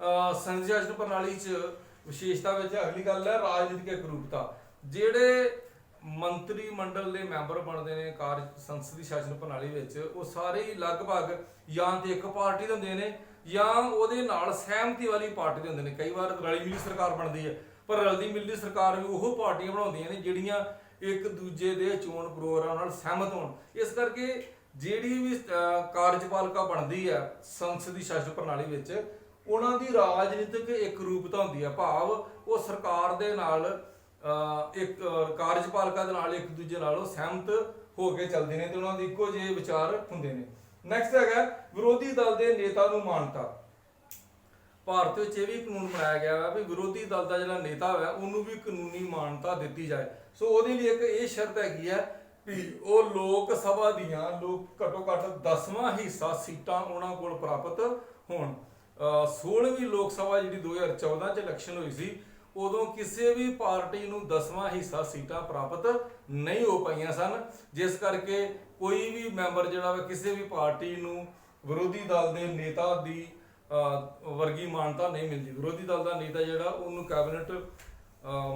ਸੰਸਦੀ ਸ਼ਾਸਨ ਪ੍ਰਣਾਲੀ 'ਚ ਵਿਸ਼ੇਸ਼ਤਾ ਵਿੱਚ ਅਗਲੀ ਗੱਲ ਹੈ ਰਾਜਨੀਤਿਕ ਇਕਰੂਪਤਾ। ਜਿਹੜੇ ਮੰਤਰੀ ਮੰਡਲ ਦੇ ਮੈਂਬਰ ਬਣਦੇ ਨੇ ਸੰਸਦੀ ਸ਼ਾਸਨ ਪ੍ਰਣਾਲੀ ਵਿੱਚ, ਉਹ ਸਾਰੇ ਹੀ ਲਗਭਗ ਜਾਂ ਤੇ ਇੱਕ ਪਾਰਟੀ ਦੇ ਹੁੰਦੇ ਨੇ ਜਾਂ ਉਹਦੇ ਨਾਲ ਸਹਿਮਤੀ ਵਾਲੀ ਪਾਰਟੀ ਦੇ ਹੁੰਦੇ ਨੇ। ਕਈ ਵਾਰ ਰਲੀ ਮਿਲੀ ਸਰਕਾਰ ਬਣਦੀ ਹੈ, ਪਰ ਰਲਦੀ ਮਿਲਦੀ ਸਰਕਾਰ ਵੀ ਉਹ ਪਾਰਟੀਆਂ ਬਣਾਉਂਦੀਆਂ ਨੇ ਜਿਹੜੀਆਂ ਇੱਕ ਦੂਜੇ ਦੇ ਚੋਣ ਪ੍ਰੋਗਰਾਮ ਨਾਲ ਸਹਿਮਤ ਹੋਣ। ਇਸ ਕਰਕੇ ਜਿਹੜੀ ਵੀ ਕਾਰਜਪਾਲਿਕਾ ਬਣਦੀ ਹੈ ਸੰਸਦੀ ਸ਼ਾਸਨ ਪ੍ਰਣਾਲੀ ਵਿੱਚ, ਉਹਨਾਂ ਦੀ ਰਾਜਨੀਤਿਕ ਇੱਕ ਰੂਪਤਾ ਹੁੰਦੀ ਹੈ, ਭਾਵ ਉਹ ਸਰਕਾਰ ਦੇ ਨਾਲ ਇੱਕ ਕਾਰਜਪਾਲਿਕਾ ਦੇ ਨਾਲ ਇੱਕ ਦੂਜੇ ਨਾਲ ਉਹ ਸਹਿਮਤ ਹੋ ਕੇ ਚੱਲਦੇ ਨੇ ਤੇ ਉਹਨਾਂ ਦੇ ਇੱਕੋ ਜਿਹੇ ਵਿਚਾਰ ਹੁੰਦੇ ਨੇ। ਨੈਕਸਟ ਹੈਗਾ ਵਿਰੋਧੀ ਦਲ ਦੇ ਨੇਤਾ ਨੂੰ ਮਾਨਤਾ। ਭਾਰਤ ਵਿੱਚ ਇਹ ਵੀ ਕਾਨੂੰਨ ਬਣਾਇਆ ਗਿਆ ਹੈ ਵੀ ਵਿਰੋਧੀ ਦਲ ਦਾ ਜਿਹੜਾ ਨੇਤਾ ਹੈ ਉਹਨੂੰ ਵੀ ਕਾਨੂੰਨੀ ਮਾਨਤਾ ਦਿੱਤੀ ਜਾਏ। ਸੋ ਉਹਦੇ ਲਈ ਇੱਕ ਇਹ ਸ਼ਰਤ ਹੈਗੀ ਹੈ ਵੀ ਉਹ ਲੋਕ ਸਭਾ ਦੀਆਂ ਘੱਟੋ ਘੱਟ 10ਵਾਂ ਹਿੱਸਾ ਸੀਟਾਂ ਉਹਨਾਂ ਕੋਲ ਪ੍ਰਾਪਤ ਹੋਣ। 16ਵੀਂ ਲੋਕ ਸਭਾ ਜਿਹੜੀ 2014 ਚ ਇਲੈਕਸ਼ਨ ਹੋਈ ਸੀ, ਉਦੋਂ ਕਿਸੇ ਵੀ ਪਾਰਟੀ ਨੂੰ 10ਵਾਂ ਹਿੱਸਾ ਸੀਟਾਂ ਪ੍ਰਾਪਤ ਨਹੀਂ ਹੋ ਪਾਈਆਂ ਸਨ, ਜਿਸ ਕਰਕੇ ਕੋਈ ਵੀ ਮੈਂਬਰ ਜਿਹੜਾ ਵਾ ਕਿਸੇ ਵੀ ਪਾਰਟੀ ਨੂੰ ਵਿਰੋਧੀ ਦਲ ਦੇ ਨੇਤਾ ਦੀ ਵਰਗੀ ਮਾਨਤਾ ਨਹੀਂ ਮਿਲਦੀ। ਵਿਰੋਧੀ ਦਲ ਦਾ ਨੇਤਾ ਜਿਹੜਾ ਉਹਨੂੰ ਕੈਬਨਿਟ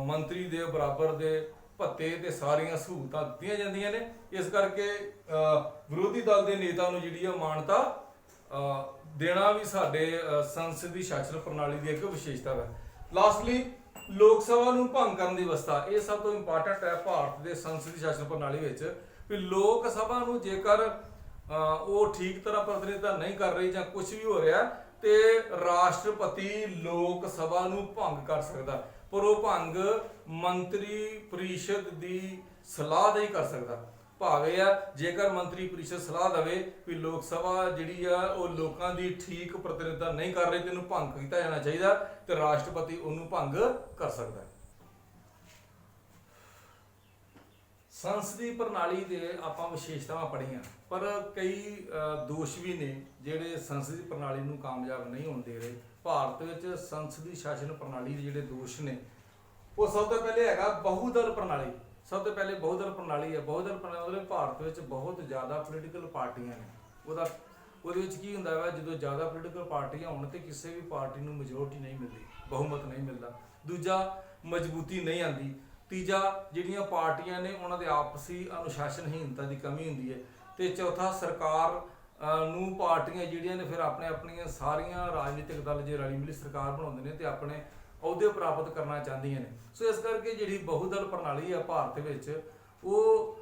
ਮੰਤਰੀ ਦੇ ਬਰਾਬਰ ਦੇ ਭੱਤੇ ਤੇ ਸਾਰੀਆਂ ਸਹੂਲਤਾਂ ਦਿੱਤੀਆਂ ਜਾਂਦੀਆਂ ਨੇ। ਇਸ ਕਰਕੇ ਵਿਰੋਧੀ ਦਲ ਦੇ ਨੇਤਾ ਨੂੰ ਜਿਹੜੀ ਆ ਮਾਨਤਾ ਦੇਣਾ ਵੀ ਸਾਡੇ ਸੰਸਦੀ ਸ਼ਾਸਨ ਪ੍ਰਣਾਲੀ ਦੀ ਇੱਕ ਵਿਸ਼ੇਸ਼ਤਾ ਹੈ। ਲਾਸਟਲੀ ਲੋਕ ਸਭਾ ਨੂੰ ਭੰਗ ਕਰਨ ਦੀ ਵਿਵਸਥਾ, ਇਹ ਸਭ ਤੋਂ ਇੰਪੋਰਟੈਂਟ ਹੈ ਭਾਰਤ ਦੇ ਸੰਸਦੀ ਸ਼ਾਸਨ ਪ੍ਰਣਾਲੀ ਵਿੱਚ ਵੀ ਲੋਕ ਸਭਾ ਨੂੰ ਜੇਕਰ ਉਹ ਠੀਕ ਤਰ੍ਹਾਂ ਪ੍ਰਤੀਨਿਧਤਾ ਨਹੀਂ ਕਰ ਰਹੀ ਜਾਂ ਕੁਝ ਵੀ ਹੋ ਰਿਹਾ ਤੇ ਰਾਸ਼ਟਰਪਤੀ ਲੋਕ ਸਭਾ ਨੂੰ ਭੰਗ ਕਰ ਸਕਦਾ, ਪਰ ਉਹ ਭੰਗ ਮੰਤਰੀ ਪਰਿਸ਼ਦ ਦੀ ਸਲਾਹ ਦੇ ਹੀ ਕਰ ਸਕਦਾ। ਭਾਵੇਂ ਆ ਜੇਕਰ ਮੰਤਰੀ ਪਰਿਸ਼ਦ ਸਲਾਹ ਦੇਵੇ ਵੀ ਲੋਕ ਸਭਾ ਜਿਹੜੀ ਆ ਉਹ ਲੋਕਾਂ ਦੀ ਠੀਕ ਪ੍ਰਤੀਨਿਧਤਾ ਨਹੀਂ ਕਰ ਰਹੀ ਤੇ ਇਹਨੂੰ ਭੰਗ ਕੀਤਾ ਜਾਣਾ ਚਾਹੀਦਾ ਤੇ ਰਾਸ਼ਟਰਪਤੀ ਉਹਨੂੰ ਭੰਗ ਕਰ ਸਕਦਾ। ਸੰਸਦੀ ਪ੍ਰਣਾਲੀ ਦੇ ਆਪਾਂ ਵਿਸ਼ੇਸ਼ਤਾਵਾਂ ਪੜ੍ਹੀਆਂ, ਪਰ ਕਈ ਦੋਸ਼ ਵੀ ਨੇ ਜਿਹੜੇ ਸੰਸਦੀ ਪ੍ਰਣਾਲੀ ਨੂੰ ਕਾਮਯਾਬ ਨਹੀਂ ਹੋਣ ਦੇ ਰਹੇ। ਭਾਰਤ ਵਿੱਚ ਸੰਸਦੀ ਸ਼ਾਸਨ ਪ੍ਰਣਾਲੀ ਦੇ ਜਿਹੜੇ ਦੋਸ਼ ਨੇ, ਉਹ ਸਭ ਤੋਂ ਪਹਿਲੇ ਹੈਗਾ ਬਹੁਦਲ ਪ੍ਰਣਾਲੀ। ਸਭ ਤੋਂ ਪਹਿਲੇ ਬਹੁਦਲ ਪ੍ਰਣਾਲੀ ਹੈ। ਬਹੁਦਲ ਪ੍ਰਣਾਲੀ ਮਤਲਬ ਭਾਰਤ ਵਿੱਚ ਬਹੁਤ ਜ਼ਿਆਦਾ ਪੋਲੀਟੀਕਲ ਪਾਰਟੀਆਂ ਨੇ। ਉਹਦੇ ਵਿੱਚ ਕੀ ਹੁੰਦਾ ਹੈ, ਜਦੋਂ ਜ਼ਿਆਦਾ ਪੋਲੀਟੀਕਲ ਪਾਰਟੀਆਂ ਹੋਣ ਤੇ ਕਿਸੇ ਵੀ ਪਾਰਟੀ ਨੂੰ ਮੈਜੋਰਟੀ ਨਹੀਂ ਮਿਲਦੀ, ਬਹੁਮਤ ਨਹੀਂ ਮਿਲਦਾ। ਦੂਜਾ, ਮਜ਼ਬੂਤੀ ਨਹੀਂ ਆਉਂਦੀ। ਤੀਜਾ, ਜਿਹੜੀਆਂ ਪਾਰਟੀਆਂ ਨੇ ਉਹਨਾਂ ਦੇ ਆਪਸੀ ਅਨੁਸ਼ਾਸਨਹੀਨਤਾ ਦੀ ਕਮੀ ਹੁੰਦੀ ਹੈ। ਤੇ ਚੌਥਾ, ਸਰਕਾਰ ਨੂੰ ਪਾਰਟੀਆਂ ਜਿਹੜੀਆਂ ਨੇ ਫਿਰ ਆਪਣੀਆਂ ਸਾਰੀਆਂ ਰਾਜਨੀਤਿਕ ਦਲ ਜੇ ਰਲੀ ਮਿਲੀ ਸਰਕਾਰ ਬਣਾਉਂਦੇ ਨੇ ਤੇ ਆਪਣੇ ਅਹੁਦੇ ਪ੍ਰਾਪਤ ਕਰਨਾ ਚਾਹੁੰਦੀਆਂ ਨੇ। ਸੋ ਇਸ ਕਰਕੇ ਜਿਹੜੀ ਬਹੁਦਲ ਪ੍ਰਣਾਲੀ ਆ ਭਾਰਤ ਵਿੱਚ, ਉਹ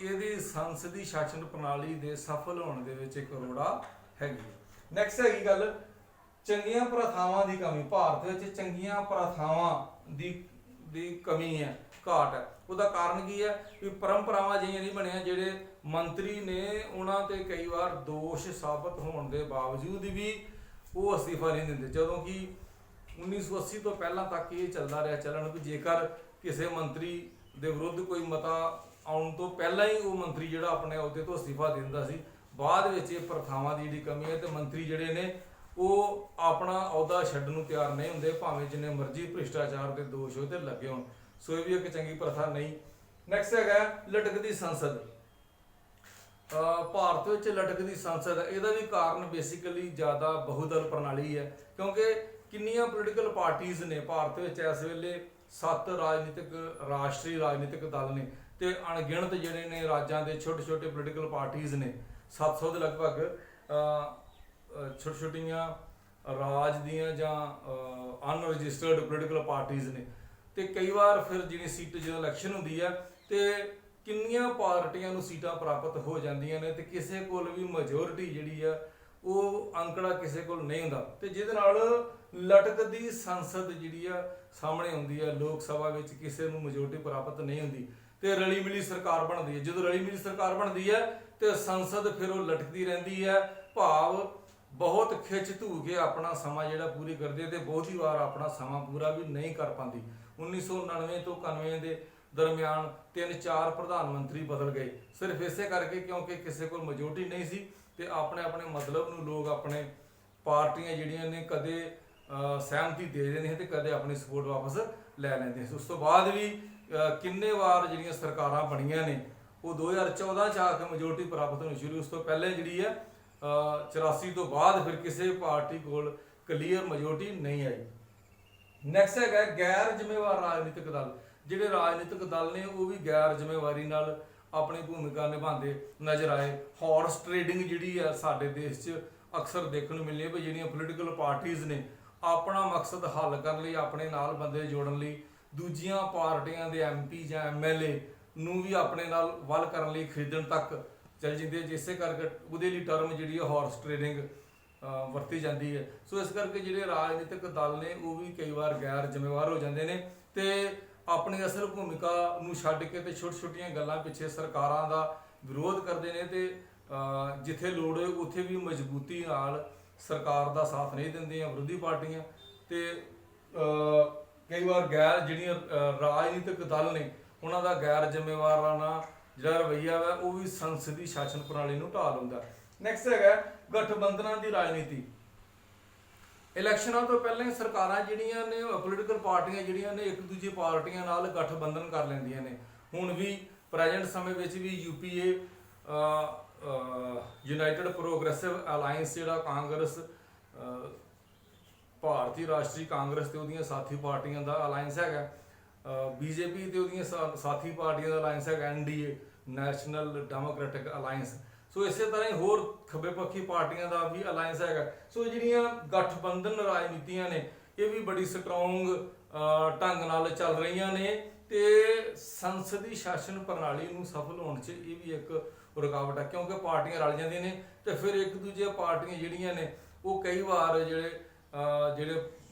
ਇਹਦੀ ਸੰਸਦੀ ਸ਼ਾਸਨ ਪ੍ਰਣਾਲੀ ਦੇ ਸਫਲ ਹੋਣ ਦੇ ਵਿੱਚ ਇੱਕ ਅਰੋੜਾ ਹੈਗੀ। ਨੈਕਸਟ ਹੈਗੀ ਗੱਲ ਚੰਗੀਆਂ ਪ੍ਰਥਾਵਾਂ ਦੀ ਕਮੀ। ਭਾਰਤ ਵਿੱਚ ਚੰਗੀਆਂ ਪ੍ਰਥਾਵਾਂ ਦੀ ਕਮੀ ਹੈ, ਘਾਟ ਹੈ। ਉਹਦਾ ਕਾਰਨ ਕੀ ਹੈ ਵੀ ਪਰੰਪਰਾਵਾਂ ਜਿਹੀਆਂ ਨਹੀਂ ਬਣੀਆਂ। ਜਿਹੜੇ ਮੰਤਰੀ ਨੇ ਉਹਨਾਂ ਤੇ ਕਈ ਵਾਰ ਦੋਸ਼ ਸਾਬਤ ਹੋਣ ਦੇ ਬਾਵਜੂਦ ਵੀ ਉਹ ਅਸਤੀਫਾ ਨਹੀਂ ਦਿੰਦੇ, ਜਦੋਂ ਕਿ 1980 ਤੋਂ ਪਹਿਲਾਂ ਤੱਕ ਇਹ ਚੱਲਦਾ ਰਿਹਾ ਚੱਲਣ ਵੀ ਜੇਕਰ ਕਿਸੇ ਮੰਤਰੀ ਦੇ ਵਿਰੁੱਧ ਕੋਈ ਮਤਾ ਆਉਣ ਤੋਂ ਪਹਿਲਾਂ ਹੀ ਉਹ ਮੰਤਰੀ ਜਿਹੜਾ ਆਪਣੇ ਅਹੁਦੇ ਤੋਂ ਅਸਤੀਫਾ ਦੇ ਦਿੰਦਾ ਸੀ। ਬਾਅਦ ਵਿੱਚ ਇਹ ਪ੍ਰਥਾਵਾਂ ਦੀ ਜਿਹੜੀ ਕਮੀ ਹੈ ਤੇ ਮੰਤਰੀ ਜਿਹੜੇ ਨੇ ਉਹ ਆਪਣਾ ਅਹੁਦਾ ਛੱਡਣ ਨੂੰ ਤਿਆਰ ਨਹੀਂ ਹੁੰਦੇ, ਭਾਵੇਂ ਜਿੰਨੇ ਮਰਜ਼ੀ ਭ੍ਰਿਸ਼ਟਾਚਾਰ ਦੇ ਦੋਸ਼ ਹੋਏ ਤੇ ਲੱਗੇ ਹੋਣ। ਸੋ ਇਹ ਵੀ ਇੱਕ ਚੰਗੀ ਪ੍ਰਥਾ ਨਹੀਂ। ਨੈਕਸਟ ਹੈਗਾ ਲਟਕਦੀ ਸੰਸਦ। ਭਾਰਤ ਵਿੱਚ ਲਟਕਦੀ ਸੰਸਦ, ਇਹਦਾ ਵੀ ਕਾਰਨ ਬੇਸਿਕਲੀ ਜ਼ਿਆਦਾ ਬਹੁਦਲ ਪ੍ਰਣਾਲੀ ਹੈ, ਕਿਉਂਕਿ ਕਿੰਨੀਆਂ ਪੋਲੀਟੀਕਲ ਪਾਰਟੀਆਂ ਨੇ ਭਾਰਤ ਵਿੱਚ ਇਸ ਵੇਲੇ 7 ਰਾਸ਼ਟਰੀ ਰਾਜਨੀਤਿਕ ਦਲ ਨੇ ਤੇ ਅਣਗਿਣਤ ਜਿਹੜੇ ਨੇ ਰਾਜਾਂ ਦੇ ਛੋਟੇ ਪੋਲੀਟੀਕਲ ਪਾਰਟੀਆਂ ਨੇ। 700 ਦੇ ਲਗਭਗ ਛੋਟੀਆਂ ਰਾਜ ਦੀਆਂ ਜਾਂ ਅਨਰਜਿਸਟਰਡ ਪੋਲੀਟੀਕਲ ਪਾਰਟੀਆਂ ਨੇ। ਤੇ ਕਈ ਵਾਰ ਫਿਰ ਜਿਹੜੀ ਸੀਟ ਜਦੋਂ ਇਲੈਕਸ਼ਨ ਹੁੰਦੀ ਹੈ ਤੇ ਕਿੰਨੀਆਂ ਪਾਰਟੀਆਂ ਨੂੰ ਸੀਟਾਂ ਪ੍ਰਾਪਤ ਹੋ ਜਾਂਦੀਆਂ ਨੇ ਤੇ ਕਿਸੇ ਕੋਲ ਵੀ ਮੈਜੋਰਿਟੀ ਜਿਹੜੀ ਆ ਉਹ ਅੰਕੜਾ ਕਿਸੇ ਕੋਲ ਨਹੀਂ ਹੁੰਦਾ, ਤੇ ਜਿਹਦੇ ਨਾਲ ਲਟਕਦੀ ਸੰਸਦ ਜਿਹੜੀ ਆ ਸਾਹਮਣੇ ਆਉਂਦੀ ਹੈ। ਲੋਕ ਸਭਾ ਵਿੱਚ ਕਿਸੇ ਨੂੰ ਮੈਜੋਰਿਟੀ ਪ੍ਰਾਪਤ ਨਹੀਂ ਹੁੰਦੀ ਤੇ ਰਲੀ ਮਿਲੀ ਸਰਕਾਰ ਬਣਦੀ ਹੈ। ਜਦੋਂ ਰਲੀ ਮਿਲੀ ਸਰਕਾਰ ਬਣਦੀ ਹੈ ਤੇ ਸੰਸਦ ਫਿਰ ਉਹ ਲਟਕਦੀ ਰਹਿੰਦੀ ਹੈ, ਭਾਵ ਬਹੁਤ ਖਿੱਚ ਧੂ ਕੇ ਆਪਣਾ ਸਮਾਂ ਜਿਹੜਾ ਪੂਰੀ ਕਰਦੀ ਹੈ ਤੇ ਬਹੁਤੀ ਵਾਰ ਆਪਣਾ ਸਮਾਂ ਪੂਰਾ ਵੀ ਨਹੀਂ ਕਰ ਪਾਉਂਦੀ। 1999 ਤੋਂ 91 ਦੇ ਦਰਮਿਆਨ 3-4 ਪ੍ਰਧਾਨ ਮੰਤਰੀ ਬਦਲ ਗਏ, ਸਿਰਫ ਇਸੇ ਕਰਕੇ ਕਿਉਂਕਿ ਕਿਸੇ ਕੋਲ ਮੈਜੋਰਿਟੀ ਨਹੀਂ ਸੀ ਤੇ ਆਪਣੇ ਮਤਲਬ ਨੂੰ ਲੋਕ ਆਪਣੇ ਪਾਰਟੀਆਂ ਜਿਹੜੀਆਂ ਨੇ ਕਦੇ ਸਹਿਮਤੀ ਦੇ ਦਿੰਦੇ ਤੇ ਕਦੇ ਆਪਣੀ ਸਪੋਰਟ ਵਾਪਸ ਲੈ ਲੈਂਦੇ ਸੀ। ਉਸ ਤੋਂ ਬਾਅਦ ਵੀ ਕਿੰਨੇ ਵਾਰ ਜਿਹੜੀਆਂ ਸਰਕਾਰਾਂ ਬਣੀਆਂ ਨੇ ਉਹ 2014 ਚ ਆ ਕੇ ਮੈਜੋਰਿਟੀ ਪ੍ਰਾਪਤ ਹੋਣੀ ਸ਼ੁਰੂ। ਉਸ ਤੋਂ ਪਹਿਲੇ ਜਿਹੜੀ ਹੈ 84 ਤੋਂ ਬਾਅਦ ਫਿਰ ਕਿਸੇ ਪਾਰਟੀ ਕੋਲ ਕਲੀਅਰ ਮੈਜੋਰਿਟੀ ਨਹੀਂ ਆਈ। ਨੈਕਸਟ ਹੈਗਾ ਗੈਰ ਜ਼ਿੰਮੇਵਾਰ ਰਾਜਨੀਤਿਕ ਦਲ। ਜਿਹੜੇ ਰਾਜਨੀਤਿਕ ਦਲ ਨੇ ਉਹ ਵੀ ਗੈਰ ਜ਼ਿੰਮੇਵਾਰੀ ਨਾਲ ਆਪਣੀ ਭੂਮਿਕਾ ਨਿਭਾਉਂਦੇ ਨਜ਼ਰ ਆਏ। ਹਾਰਸ ਟ੍ਰੇਡਿੰਗ ਜਿਹੜੀ ਆ ਸਾਡੇ ਦੇਸ਼ 'ਚ ਅਕਸਰ ਦੇਖਣ ਨੂੰ ਮਿਲਦੀ ਹੈ ਵੀ ਜਿਹੜੀਆਂ ਪੋਲੀਟੀਕਲ ਪਾਰਟੀਆਂ ਨੇ ਆਪਣਾ ਮਕਸਦ ਹੱਲ ਕਰਨ ਲਈ, ਆਪਣੇ ਨਾਲ ਬੰਦੇ ਜੋੜਨ ਲਈ ਦੂਜੀਆਂ ਪਾਰਟੀਆਂ ਦੇ MP ਜਾਂ MLA ਨੂੰ ਵੀ ਆਪਣੇ ਨਾਲ ਵੱਲ ਕਰਨ ਲਈ ਖਰੀਦਣ ਤੱਕ ਚੱਲ ਜਾਂਦੇ, ਜਿਸੇ ਕਰਕੇ ਉਹਦੇ ਲਈ ਟਰਮ ਜਿਹੜੀ ਹੈ ਹਾਰਸ ਟ੍ਰੇਡਿੰਗ ਵਰਤੀ ਜਾਂਦੀ ਹੈ। ਸੋ ਇਸ ਕਰਕੇ ਜਿਹੜੇ ਰਾਜਨੀਤਿਕ ਦਲ ਨੇ ਉਹ ਵੀ ਕਈ ਵਾਰ ਗੈਰ ਜ਼ਿੰਮੇਵਾਰ ਹੋ ਜਾਂਦੇ ਨੇ ਤੇ ਆਪਣੀ ਅਸਲ ਭੂਮਿਕਾ ਨੂੰ ਛੱਡ ਕੇ ਤੇ ਛੋਟੀਆਂ ਗੱਲਾਂ ਪਿੱਛੇ ਸਰਕਾਰਾਂ ਦਾ ਵਿਰੋਧ ਕਰਦੇ ਨੇ ਤੇ ਜਿੱਥੇ ਲੋੜ ਹੋਏ ਉੱਥੇ ਵੀ ਮਜ਼ਬੂਤੀ ਨਾਲ ਸਰਕਾਰ ਦਾ ਸਾਥ ਨਹੀਂ ਦਿੰਦੀਆਂ ਵਿਰੋਧੀ ਪਾਰਟੀਆਂ ਤੇ ਕਈ ਵਾਰ ਗੈਰ ਜਿਹੜੀਆਂ ਰਾਜਨੀਤਿਕ ਦਲ ਨੇ ਉਹਨਾਂ ਦਾ ਗੈਰ ਜ਼ਿੰਮੇਵਾਰਾਨਾ ਜਿਹੜਾ ਰਵੱਈਆ ਵਾ ਉਹ ਵੀ ਸੰਸਦੀ ਸ਼ਾਸਨ ਪ੍ਰਣਾਲੀ ਨੂੰ ਢਾਹ ਲਾਉਂਦਾ। ਨੈਕਸਟ ਹੈਗਾ ਗਠਬੰਧਨਾਂ ਦੀ ਰਾਜਨੀਤੀ। ਇਲੈਕਸ਼ਨਾਂ ਤੋਂ ਪਹਿਲਾਂ ਹੀ ਸਰਕਾਰਾਂ ਜਿਹੜੀਆਂ ਨੇ ਪੋਲੀਟੀਕਲ ਪਾਰਟੀਆਂ ਜਿਹੜੀਆਂ ਨੇ ਇੱਕ ਦੂਜੀ ਪਾਰਟੀਆਂ ਨਾਲ ਗਠਬੰਧਨ ਕਰ ਲੈਂਦੀਆਂ ਨੇ। ਹੁਣ ਵੀ ਪ੍ਰੈਜ਼ੈਂਟ ਸਮੇਂ ਵਿੱਚ ਵੀ UPA ਯੂਨਾਈਟਿਡ ਪ੍ਰੋਗਰੈਸਿਵ ਅਲਾਈਅੰਸ ਜਿਹੜਾ ਕਾਂਗਰਸ ਭਾਰਤੀ ਰਾਸ਼ਟਰੀ ਕਾਂਗਰਸ ਤੇ ਉਹਦੀਆਂ ਸਾਥੀ ਪਾਰਟੀਆਂ ਦਾ ਅਲਾਈਅੰਸ ਹੈਗਾ, BJP ਤੇ ਉਹਦੀਆਂ ਸਾਥੀ ਪਾਰਟੀਆਂ ਦਾ ਅਲਾਈਅੰਸ ਹੈਗਾ NDA ਨੈਸ਼ਨਲ ਡੈਮੋਕ੍ਰੈਟਿਕ ਅਲਾਈਅੰਸ। ਸੋ ਇਸੇ ਤਰ੍ਹਾਂ ਹੀ ਹੋਰ ਖੱਬੇ ਪੱਖੀ ਪਾਰਟੀਆਂ ਦਾ ਵੀ ਅਲਾਈਅੰਸ ਹੈਗਾ। ਸੋ ਜਿਹੜੀਆਂ ਗਠਬੰਧਨ ਰਾਜਨੀਤੀਆਂ ਨੇ ਇਹ ਵੀ ਬੜੀ ਸਟਰੋਂਗ ਢੰਗ ਨਾਲ ਚੱਲ ਰਹੀਆਂ ਨੇ ਤੇ ਸੰਸਦੀ ਸ਼ਾਸਨ ਪ੍ਰਣਾਲੀ ਨੂੰ ਸਫਲ ਹੋਣ 'ਚ ਇਹ ਵੀ ਇੱਕ ਰੁਕਾਵਟ ਹੈ, ਕਿਉਂਕਿ ਪਾਰਟੀਆਂ ਰਲ ਜਾਂਦੀਆਂ ਨੇ ਤੇ ਫਿਰ ਇੱਕ ਦੂਜੇ ਪਾਰਟੀਆਂ ਜਿਹੜੀਆਂ ਨੇ ਉਹ ਕਈ ਵਾਰ ਜਿਹੜੇ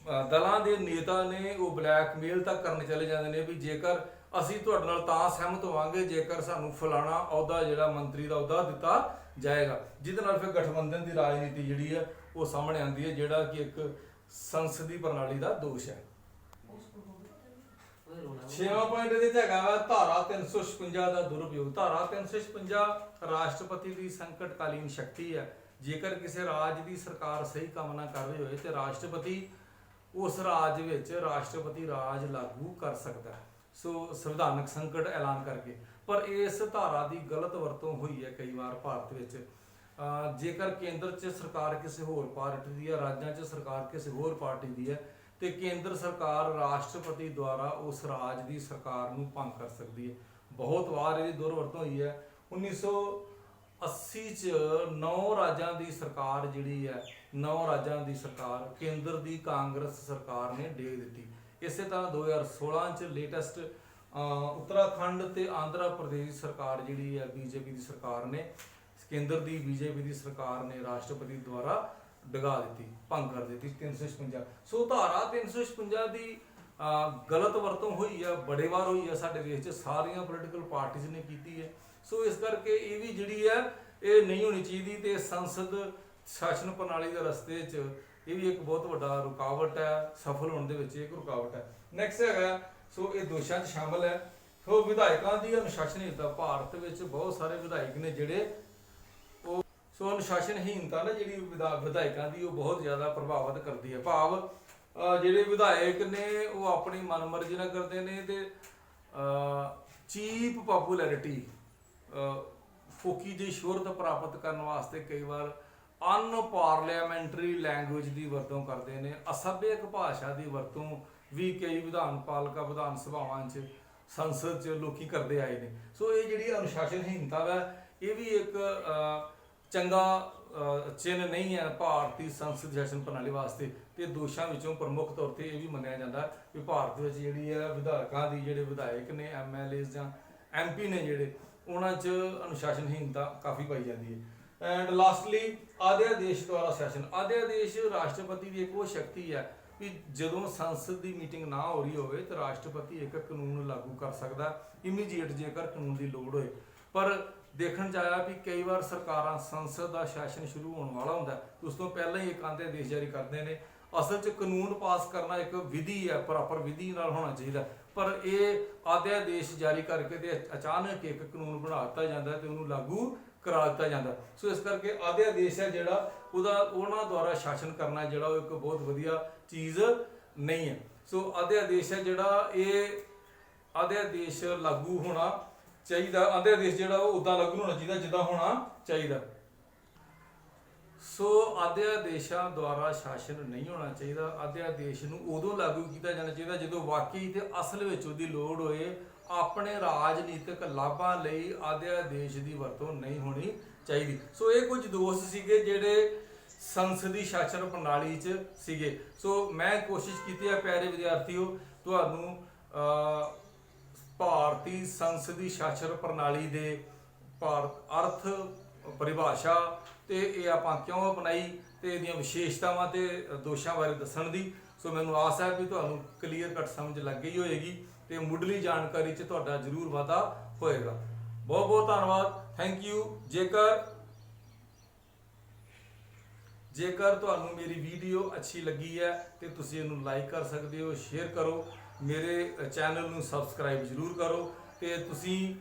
ਦਲਾਂ ਦੇ ਨੇਤਾ ਨੇ ਉਹ ਬਲੈਕਮੇਲ ਤੱਕ ਕਰਨ ਚਲੇ ਜਾਂਦੇ ਨੇ ਵੀ ਜੇਕਰ ਅਸੀਂ ਤੁਹਾਡੇ ਨਾਲ ਤਾਂ ਸਹਿਮਤ ਹੋਵਾਂਗੇ ਜੇਕਰ ਸਾਨੂੰ ਫਲਾਣਾ ਅਹੁਦਾ ਜਿਹੜਾ ਮੰਤਰੀ ਦਾ ਅਹੁਦਾ ਦਿੱਤਾ ਜਾਏਗਾ, ਜਿਹਦੇ ਨਾਲ ਫਿਰ ਗਠਬੰਧਨ ਦੀ ਰਾਜਨੀਤੀ ਜਿਹੜੀ ਹੈ ਉਹ ਸਾਹਮਣੇ ਆਉਂਦੀ ਹੈ, ਜਿਹੜਾ ਕਿ ਇੱਕ ਸੰਸਦੀ ਪ੍ਰਣਾਲੀ ਦਾ ਦੋਸ਼ ਹੈ। 6ਵਾਂ ਪੁਆਇੰਟ ਇਹਦੇ 'ਚ ਹੈਗਾ ਵਾ ਧਾਰਾ 356 ਦਾ ਦੁਰਉਪਯੋਗ। ਧਾਰਾ 356 ਰਾਸ਼ਟਰਪਤੀ ਦੀ ਸੰਕਟਕਾਲੀਨ ਸ਼ਕਤੀ ਹੈ। ਜੇਕਰ ਕਿਸੇ ਰਾਜ ਦੀ ਸਰਕਾਰ ਸਹੀ ਕੰਮ ਨਾ ਕਰ ਰਹੀ ਹੋਏ ਤੇ ਰਾਸ਼ਟਰਪਤੀ ਉਸ ਰਾਜ ਵਿੱਚ ਰਾਸ਼ਟਰਪਤੀ ਰਾਜ ਲਾਗੂ ਕਰ ਸਕਦਾ ਹੈ, ਸੋ ਸੰਵਿਧਾਨਕ ਸੰਕਟ ਐਲਾਨ ਕਰਕੇ। ਪਰ ਇਸ ਧਾਰਾ ਦੀ ਗਲਤ ਵਰਤੋਂ ਹੋਈ ਹੈ ਕਈ ਵਾਰ ਭਾਰਤ ਵਿੱਚ। ਜੇਕਰ ਕੇਂਦਰ 'ਚ ਸਰਕਾਰ ਕਿਸੇ ਹੋਰ ਪਾਰਟੀ ਦੀ ਹੈ, ਰਾਜਾਂ 'ਚ ਸਰਕਾਰ ਕਿਸੇ ਹੋਰ ਪਾਰਟੀ ਦੀ ਹੈ ਤੇ ਕੇਂਦਰ ਸਰਕਾਰ ਰਾਸ਼ਟਰਪਤੀ ਦੁਆਰਾ ਉਸ ਰਾਜ ਦੀ ਸਰਕਾਰ ਨੂੰ ਭੰਗ ਕਰ ਸਕਦੀ ਹੈ। ਬਹੁਤ ਵਾਰ ਇਹਦੀ ਦੁਰਵਰਤੋਂ ਹੋਈ ਹੈ। 1980 'ਚ 9 ਰਾਜਾਂ ਦੀ ਸਰਕਾਰ ਜਿਹੜੀ ਹੈ, 9 ਰਾਜਾਂ ਦੀ ਸਰਕਾਰ ਕੇਂਦਰ ਦੀ ਕਾਂਗਰਸ ਸਰਕਾਰ ਨੇ ਡੇ ਦਿੱਤੀ। ਇਸੇ ਤਰ੍ਹਾਂ 2016 'ਚ ਲੇਟੈਸਟ ਉੱਤਰਾਖੰਡ ਤੇ ਆਂਧਰਾ ਪ੍ਰਦੇਸ਼ ਸਰਕਾਰ ਜਿਹੜੀ ਹੈ BJP ਦੀ ਸਰਕਾਰ ਨੇ, ਕੇਂਦਰ ਦੀ BJP ਦੀ ਸਰਕਾਰ ਨੇ ਰਾਸ਼ਟਰਪਤੀ ਦੁਆਰਾ ਡਗਾ ਦਿੱਤੀ, ਭੰਗ ਕਰ ਦਿੱਤੀ 356। ਸੋ ਧਾਰਾ 356 ਦੀ ਗਲਤ ਵਰਤੋਂ ਹੋਈ ਹੈ, ਬੜੇ ਵਾਰ ਹੋਈ ਹੈ ਸਾਡੇ ਦੇਸ਼ 'ਚ, ਸਾਰੀਆਂ ਪੋਲੀਟੀਕਲ ਪਾਰਟੀਆਂ ਨੇ ਕੀਤੀ ਹੈ। ਸੋ ਇਸ ਕਰਕੇ ਇਹ ਵੀ ਜਿਹੜੀ ਹੈ ਇਹ ਨਹੀਂ ਹੋਣੀ ਚਾਹੀਦੀ ਤੇ ਸੰਸਦ ਸ਼ਾਸਨ ਪ੍ਰਣਾਲੀ ਦੇ ਰਸਤੇ 'ਚ ਇਹ ਵੀ ਇੱਕ ਬਹੁਤ ਵੱਡਾ ਰੁਕਾਵਟ ਹੈ, ਸਫਲ ਹੋਣ ਦੇ ਵਿੱਚ ਇੱਕ ਰੁਕਾਵਟ ਹੈ। ਨੈਕਸਟ ਹੈਗਾ ਸੋ ਇਹ ਦੋਸ਼ਾਂ 'ਚ ਸ਼ਾਮਲ ਹੈ ਸੋ ਵਿਧਾਇਕਾਂ ਦੀ ਅਨੁਸ਼ਾਸਨਹੀਨਤਾ। ਭਾਰਤ ਵਿੱਚ ਬਹੁਤ ਸਾਰੇ ਵਿਧਾਇਕ ਨੇ ਜਿਹੜੇ ਉਹ ਸੋ ਅਨੁਸ਼ਾਸਨਹੀਨਤਾ ਨਾ ਜਿਹੜੀ ਵਿਧਾਇਕਾਂ ਦੀ ਉਹ ਬਹੁਤ ਜ਼ਿਆਦਾ ਪ੍ਰਭਾਵਿਤ ਕਰਦੀ ਹੈ। ਭਾਵ ਜਿਹੜੇ ਵਿਧਾਇਕ ਨੇ ਉਹ ਆਪਣੀ ਮਨਮਰਜ਼ੀ ਨਾਲ ਕਰਦੇ ਨੇ ਤੇ ਚੀਪ ਪਪੂਲੈਰਿਟੀ, ਫੋਕੀ ਜਿਹੀ ਸ਼ੋਹਰਤ ਪ੍ਰਾਪਤ ਕਰਨ ਵਾਸਤੇ ਕਈ ਵਾਰ ਅਨਪਾਰਲੀਮੈਂਟਰੀ ਲੈਂਗੁਏਜ ਦੀ ਵਰਤੋਂ ਕਰਦੇ ਨੇ। ਅਸਭਿਅਕ ਭਾਸ਼ਾ ਦੀ ਵਰਤੋਂ ਵੀ ਕਈ ਵਿਧਾਨ ਸਭਾਵਾਂ 'ਚ ਸੰਸਦ 'ਚ ਲੋਕੀ ਕਰਦੇ ਆਏ ਨੇ। ਸੋ ਇਹ ਜਿਹੜੀ ਅਨੁਸ਼ਾਸਨਹੀਨਤਾ ਹੈ ਇਹ ਵੀ ਇੱਕ ਚੰਗਾ ਚਿੰਨ੍ਹ ਨਹੀਂ ਹੈ ਭਾਰਤੀ ਸੰਸਦ ਸ਼ਾਸਨ ਪ੍ਰਣਾਲੀ ਵਾਸਤੇ। ਤੇ ਦੋਸ਼ਾਂ ਵਿੱਚੋਂ ਪ੍ਰਮੁੱਖ ਤੌਰ ਤੇ ਇਹ ਵੀ ਮੰਨਿਆ ਜਾਂਦਾ ਕਿ ਭਾਰਤ ਵਿੱਚ ਜਿਹੜੀ ਹੈ ਵਿਧਾਇਕਾਂ ਦੀ, ਜਿਹੜੇ ਵਿਧਾਇਕ ਨੇ MLAs ਜਾਂ MP ਨੇ ਜਿਹੜੇ, ਉਹਨਾਂ 'ਚ ਅਨੁਸ਼ਾਸਨਹੀਨਤਾ ਕਾਫੀ ਪਾਈ ਜਾਂਦੀ ਹੈ। ਐਂਡ ਲਾਸਟਲੀ ਅਧਿਆਦੇਸ਼ ਦੁਆਰਾ ਸ਼ਾਸਨ। ਅਧਿਆਦੇਸ਼ ਰਾਸ਼ਟਰਪਤੀ ਦੀ ਇੱਕ ਉਹ ਸ਼ਕਤੀ ਹੈ ਕਿ ਜਦੋਂ ਸੰਸਦ ਦੀ ਮੀਟਿੰਗ ਨਾ ਹੋ ਰਹੀ ਹੋਵੇ ਤਾਂ ਰਾਸ਼ਟਰਪਤੀ ਇੱਕ ਕਾਨੂੰਨ ਲਾਗੂ ਕਰ ਸਕਦਾ ਇਮੀਡੀਏਟ ਜੇਕਰ ਕਾਨੂੰਨ ਦੀ ਲੋੜ ਹੋਏ। ਪਰ ਦੇਖਣ 'ਚ ਆਇਆ ਵੀ ਕਈ ਵਾਰ ਸਰਕਾਰਾਂ ਸੰਸਦ ਦਾ ਸ਼ਾਸਨ ਸ਼ੁਰੂ ਹੋਣ ਵਾਲਾ ਹੁੰਦਾ ਉਸ ਤੋਂ ਪਹਿਲਾਂ ਹੀ ਇੱਕ ਅਧਿਆਦੇਸ਼ ਜਾਰੀ ਕਰਦੇ ਨੇ। ਅਸਲ 'ਚ ਕਾਨੂੰਨ ਪਾਸ ਕਰਨਾ ਇੱਕ ਵਿਧੀ ਹੈ, ਪ੍ਰੋਪਰ ਵਿਧੀ ਨਾਲ ਹੋਣਾ ਚਾਹੀਦਾ, ਪਰ ਇਹ ਅਧਿਆਦੇਸ਼ ਜਾਰੀ ਕਰਕੇ ਤੇ ਅਚਾਨਕ ਇੱਕ ਕਾਨੂੰਨ ਬਣਾ ਦਿੱਤਾ ਜਾਂਦਾ ਤੇ ਉਹਨੂੰ ਲਾਗੂ ਕਰਾ ਦਿੱਤਾ ਜਾਂਦਾ। ਸੋ ਇਸ ਕਰਕੇ ਅਧਿਆਦੇਸ਼ ਹੈ ਜਿਹੜਾ ਉਹਨਾਂ ਦੁਆਰਾ ਸ਼ਾਸਨ ਕਰਨਾ ਜਿਹੜਾ ਉਹ ਇੱਕ ਬਹੁਤ ਵਧੀਆ ਚੀਜ਼ ਨਹੀਂ ਹੈ। ਸੋ ਅਧਿਆਦੇਸ਼ ਹੈ ਜਿਹੜਾ ਇਹ ਅਧਿਆਦੇਸ਼ ਲਾਗੂ ਹੋਣਾ ਚਾਹੀਦਾ, ਅਧਿਆਦੇਸ਼ ਜਿਹੜਾ ਉਹ ਉਦਾਂ ਲਾਗੂ ਹੋਣਾ ਚਾਹੀਦਾ ਜਿੱਦਾਂ ਹੋਣਾ ਚਾਹੀਦਾ। ਸੋ ਅਧਿਆਦੇਸ਼ਾਂ ਦੁਆਰਾ ਸ਼ਾਸਨ ਨਹੀਂ ਹੋਣਾ ਚਾਹੀਦਾ। ਅਧਿਆਦੇਸ਼ ਨੂੰ ਉਦੋਂ ਲਾਗੂ ਕੀਤਾ ਜਾਣਾ ਚਾਹੀਦਾ ਜਦੋਂ ਵਾਕਈ ਤੇ ਅਸਲ ਵਿੱਚ ਉਹਦੀ ਲੋੜ ਹੋਏ। ਆਪਣੇ ਰਾਜਨੀਤਿਕ ਲਾਭਾਂ ਲਈ ਅਧਿਆਦੇਸ਼ ਦੀ ਵਰਤੋਂ ਨਹੀਂ ਹੋਣੀ ਚਾਹੀਦੀ। ਸੋ ਇਹ ਕੁਝ ਦੋਸਤ ਸੀਗੇ ਜਿਹੜੇ ਸੰਸਦੀ ਸ਼ਾਸਨ ਪ੍ਰਣਾਲੀ 'ਚ ਸੀਗੇ। ਸੋ ਮੈਂ ਕੋਸ਼ਿਸ਼ ਕੀਤੀ ਹੈ ਪਿਆਰੇ ਵਿਦਿਆਰਥੀਓ ਤੁਹਾਨੂੰ ਭਾਰਤੀ ਸੰਸਦੀ ਸ਼ਾਸਨ ਪ੍ਰਣਾਲੀ ਦੇ ਅਰਥ, ਪਰਿਭਾਸ਼ਾ ਤੇ ਇਹ ਆਪਾਂ ਕਿਉਂ ਅਪਣਾਈ ਤੇ ਇਹਦੀਆਂ ਵਿਸ਼ੇਸ਼ਤਾਵਾਂ ਤੇ ਦੋਸ਼ਾਂ ਬਾਰੇ ਦੱਸਣ ਦੀ। ਸੋ ਮੈਨੂੰ ਆਸ ਹੈ ਵੀ ਤੁਹਾਨੂੰ ਕਲੀਅਰ ਕੱਟ ਸਮਝ ਲੱਗ ਗਈ ਹੋਏਗੀ ਤੇ ਮੁੱਢਲੀ ਜਾਣਕਾਰੀ 'ਚ ਤੁਹਾਡਾ ਜ਼ਰੂਰ ਵਾਧਾ ਹੋਏਗਾ। ਬਹੁਤ ਬਹੁਤ ਧੰਨਵਾਦ, ਥੈਂਕ ਯੂ। ਜੇਕਰ ਤੁਹਾਨੂੰ ਮੇਰੀ ਵੀਡੀਓ ਅੱਛੀ ਲੱਗੀ ਹੈ ਤੇ ਤੁਸੀਂ ਇਹਨੂੰ ਲਾਈਕ ਕਰ ਸਕਦੇ ਹੋ, ਸ਼ੇਅਰ ਕਰੋ, ਮੇਰੇ ਚੈਨਲ ਨੂੰ ਸਬਸਕ੍ਰਾਈਬ ਜ਼ਰੂਰ ਕਰੋ ਤੇ ਤੁਸੀਂ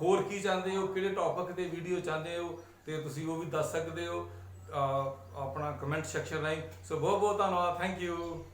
ਹੋਰ ਕੀ ਚਾਹੁੰਦੇ ਹੋ, ਕਿਹੜੇ ਟੌਪਿਕ ਤੇ ਵੀਡੀਓ ਚਾਹੁੰਦੇ ਹੋ ਤੇ ਤੁਸੀਂ ਉਹ ਵੀ ਦੱਸ ਸਕਦੇ ਹੋ ਆਪਣਾ ਕਮੈਂਟ ਸੈਕਸ਼ਨ ਰਾਹੀਂ। ਸੋ ਬਹੁਤ ਬਹੁਤ ਧੰਨਵਾਦ, ਥੈਂਕ ਯੂ।